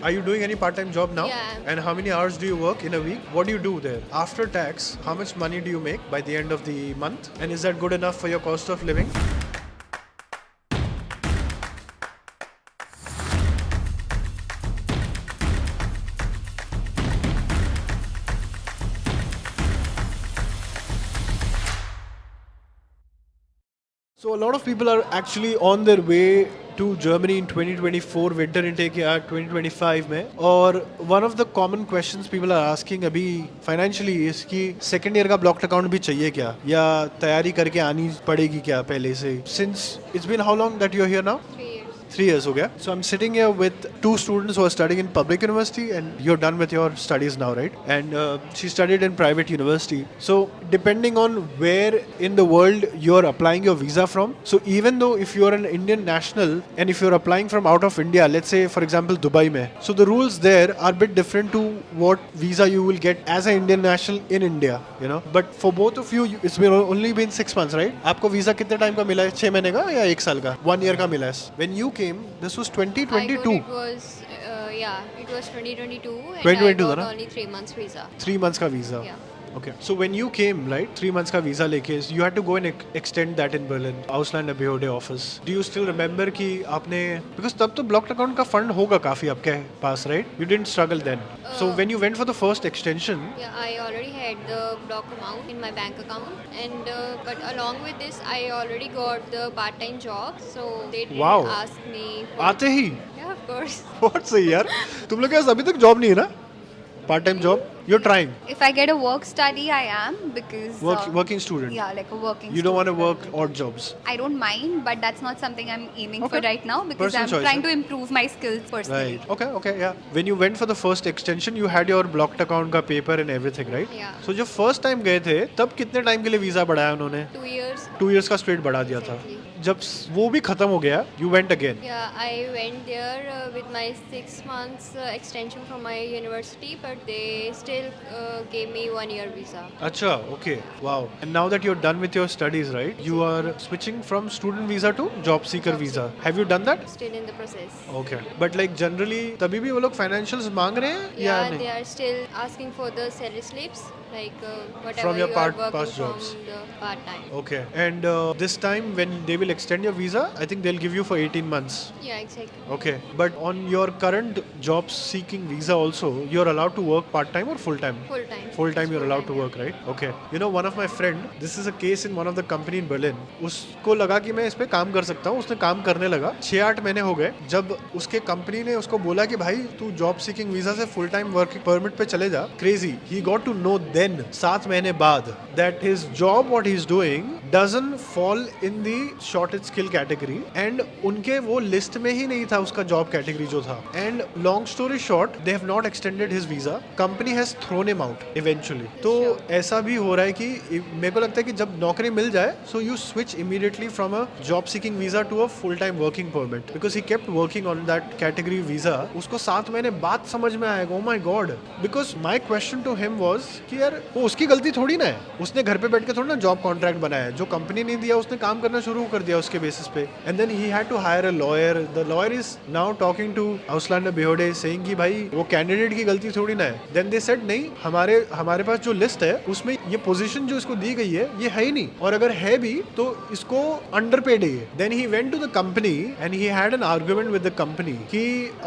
Are you doing any part-time job now? Yeah. And how many hours do you work in a week? What do you do there? After tax, how much money do you make by the end of the month? And is that good enough for your cost of living? So a lot of people are actually on their way to Germany in 2024 winter intake या 2025 में और one of the common questions people are asking अभी financially is कि second year का blocked account भी चाहिए क्या या तैयारी करके आनी पड़ेगी क्या पहले से since it's been how long that you're here now? 3 years. 3 years हो गया. So I'm sitting here with two students who are studying in public university and you're done with your studies now, right? And she studied in private university. So depending on where in the world you're applying your visa from, so even though if you're an Indian national and if you're applying from out of India, let's say for example Dubai mein, so the rules there are a bit different to what visa you will get as an Indian national in India, you know. But for both of you, it's been only been 6 months, right? आपको visa कितने time का मिला है? 6 महीने का या 1 साल का? 1 year का मिला है. When you came, this was 2022. It was, it was 2022 and 2022 I था got ना? only 3 months visa. 3 months का visa. Yeah. Okay. So when you came, right, 3 months का visa लेके, you had to go and extend that in Berlin, Ausländer Behörde office. Do you still remember कि आपने, because तब तो blocked account का fund होगा काफी आपके पास, right? You didn't struggle then. So when you went for the first extension, Yeah, I already had the block amount in my bank account, and but along with this, I already got the part-time job, so they didn't Wow. ask me. For, आते ही, yeah, of course. बहुत सही यार. तुम लोग के पास अभी तक job नहीं है ना? Part time job? You're trying. If I get a work study, I am because Working student. yeah, like a working. You don't want to student. work odd jobs. I don't mind, but that's not something I'm aiming Okay. for right now because Personal I'm choice, trying huh? to improve my skills personally. Right. Okay, yeah. When you went for the first extension, you had your blocked account का paper and everything, right? Yeah. So जब first time गए थे, तब कितने time के लिए visa बढ़ाया उन्होंने? 2 years. 2 years का straight बढ़ा दिया था. Exactly. जब वो भी खत्म हो गया, you went again. Yeah, I went there with my 6 months extension from my university, but they still gave me 1 year visa. अच्छा, okay, wow. And now that you're done with your studies, right? You are switching from student visa to job seeker visa. Have you done that? Still in the process. Okay. But like generally, तभी भी वो लोग financials मांग रहे हैं या Yeah, नहीं? they are still asking for the salary slips, like whatever From your you are working past from jobs. the part time. Okay. And this time when they will extend your visa, I think they'll give you for 18 months. Yeah, exactly. Okay. But on your current job seeking visa also, you're allowed to work part time or full time? Full time. Full time you're allowed to work, right? Okay. You know, one of my friend, this is a case in one of the company in Berlin. उसको लगा कि मैं इस पे काम कर सकता हूँ, उसने काम करने लगा. 6-8 महीने हो गए. जब उसके कंपनी ने उसको बोला कि भाई तू जॉब सीकिंग वीजा से फुल टाइम वर्किंग परमिट पे चले जा. Crazy. He got to know then 7 महीने बाद that his job what he's doing doesn't fall in the shortage skill category and उनके वो लिस्ट में ही नहीं था उसका जॉब कैटेगरी जो था. And long story short, they have not extended his visa. Company has thrown him out eventually. तो ऐसा भी हो रहा है कि मेरे को लगता है कि जब नौकरी मिल जाए, so you switch immediately from a job seeking visa to a full time working permit because he kept working on that category visa. उसको 7 महीने बाद समझ में आएगा, oh my god, because my question to him was कि यार वो उसकी गलती थोड़ी ना है. उसने घर पे बैठ के थोड़ी ना जॉब कॉन्ट्रैक्ट बनाया है. जो कंपनी ने दिया उसने काम करना शुरू कर दिया उसके बेसिस पे. And then he had to hire a lawyer. The lawyer is now talking to Ausländer Behörde saying कि भाई वो कैंडिडेट की गलती थोड़ी ना है. देन दे सेड नहीं, हमारे पास जो लिस्ट है उसमें ये पोजीशन जो इसको दी गई है ये है ही नहीं, और अगर है भी तो इसको अंडरपेड है. Then he went to the company and he had an argument with the company कि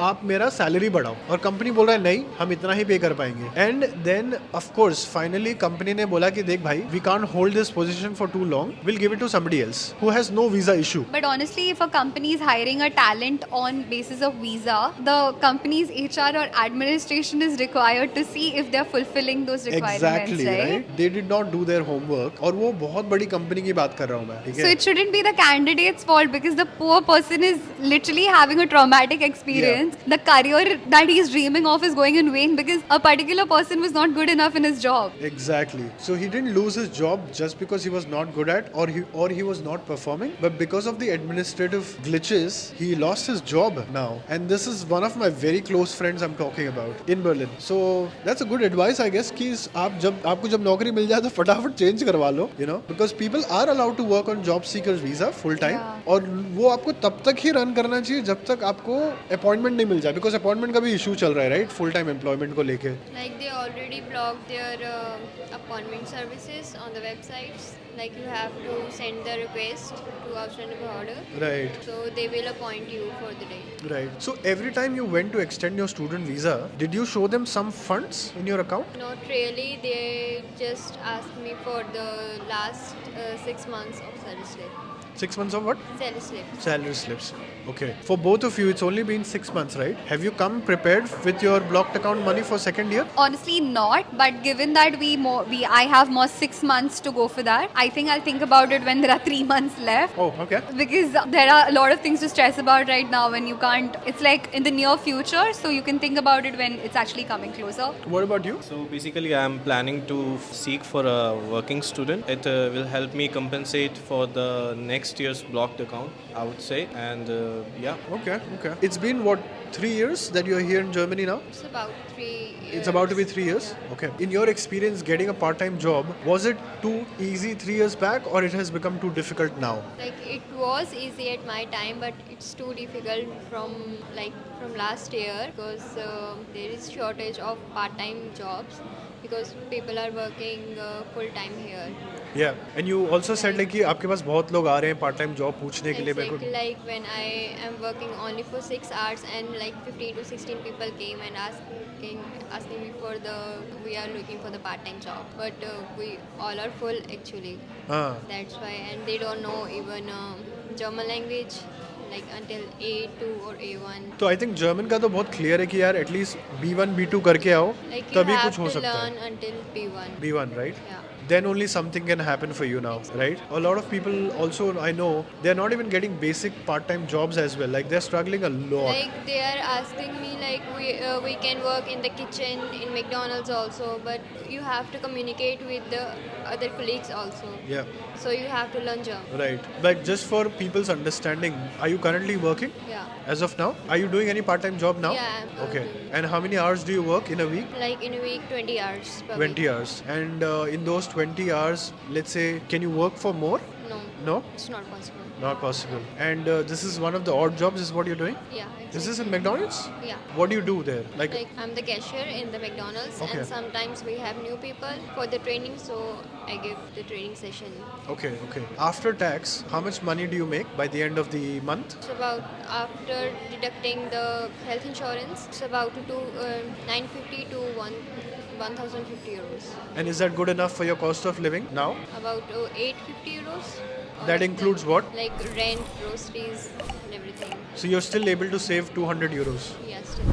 आप मेरा सैलरी बढ़ाओ, और कंपनी बोल रहा है नहीं हम इतना ही पे कर पाएंगे. And then of course finally company ने बोला कि देख भाई we can't hold this position for too long, will give it to somebody else who has no visa issue. But honestly, if a company is hiring a talent on basis of visa, the company's HR or administration is required to see if they're fulfilling those requirements, Exactly, right? right? They did not do their homework. और वो बहुत बड़ी company की बात कर रहा हूँ मैं, ठीक So है? it shouldn't be the candidate's fault because the poor person is literally having a traumatic experience. The career that he's dreaming of is going in vain because a particular person was not good enough in his job. job. Exactly. So he didn't lose his job just because he was not good at or he was not performing, but because of the administrative glitches, he lost his job now. And this is one of my very close friends I'm talking about in Berlin. So that's a good advice, I guess, कि आपको जब नौकरी मिल जाए तो फटाफट change करवा लो, you know, because people are allowed to work on job seekers visa full time. Yeah. और वो आपको तब तक ही रन करना चाहिए जब तक आपको अपॉइंटमेंट नहीं मिल जाए, बिकॉज अपॉइंटमेंट का भी इशू चल रहा है, राइट, फुल टाइम एम्प्लॉयमेंट को लेके. Like they already blocked their appointment services on the websites. Like you have to send the request to outstanding order. Right. So they will appoint you for the day. Right. So every time you went to extend your student visa, did you show them some funds in your account? Not really. They just asked me for the last 6 months of salary slip. 6 months of what? Salary slip. Salary slips. Okay. For both of you, it's only been 6 months, right? Have you come prepared with your blocked account money for second year? Honestly, not. But given that I have more 6 months to go for that, I think I'll think about it when there are 3 months left. Oh, okay. Because there are a lot of things to stress about right now when you can't. It's like in the near future, so you can think about it when it's actually coming closer. What about you? So basically, I'm planning to seek for a working student. It will help me compensate for the next year's blocked account, I would say. And yeah. Okay. Okay. It's been what, 3 years that you're here in Germany now? It's about 3 years. It's about to be 3 years. Okay. In your experience getting a part-time job, was it too easy 3 years back, or it has become too difficult now? Like it was easy at my time, but it's too difficult from last year because there is shortage of part-time jobs because people are working full-time here. Yeah. And you also said like कि आपके पास बहुत लोग आ रहे हैं part time job पूछने के लिए. मेरे Exactly, को like when I am working only for 6 hours and like 15 to 16 people came and asking me for we are looking for the part-time job, but we all are full actually. हाँ. That's why, and they don't know even German language like until A2 or A1. तो I think German का तो बहुत clear है कि यार at least B1 B2 करके आओ Like you तभी have कुछ हो to सकता learn है. until B1. B1, right? Yeah. Then only something can happen for you now, right? A lot of people also, I know, they're not even getting basic part-time jobs as well. Like they're struggling a lot. Like they are asking me like we can work in the kitchen in McDonald's also, but you have to communicate with the other colleagues also. Yeah, So you have to learn German. right. But just for people's understanding, are you currently working Yeah. as of now? Are you doing any part-time job now? Yeah, I'm Okay. working. And how many hours do you work in a week? Like in a week, 20 hours per 20 week. hours. And in those 20 hours, let's say, can you work for more? No, No? it's not possible. Not possible. And this is one of the odd jobs, is what you're doing? Yeah. Is this exactly. in McDonald's? Yeah. What do you do there? Like I'm the cashier in the McDonald's, Okay. and sometimes we have new people for the training, so I give the training session. Okay, okay. After tax, how much money do you make by the end of the month? It's about, after deducting the health insurance, it's about 950 to 1050 euros. And is that good enough for your cost of living now? About 850 euros. That includes what? Like rent, groceries, and everything. So you're still able to save 200 euros. Yeah, still.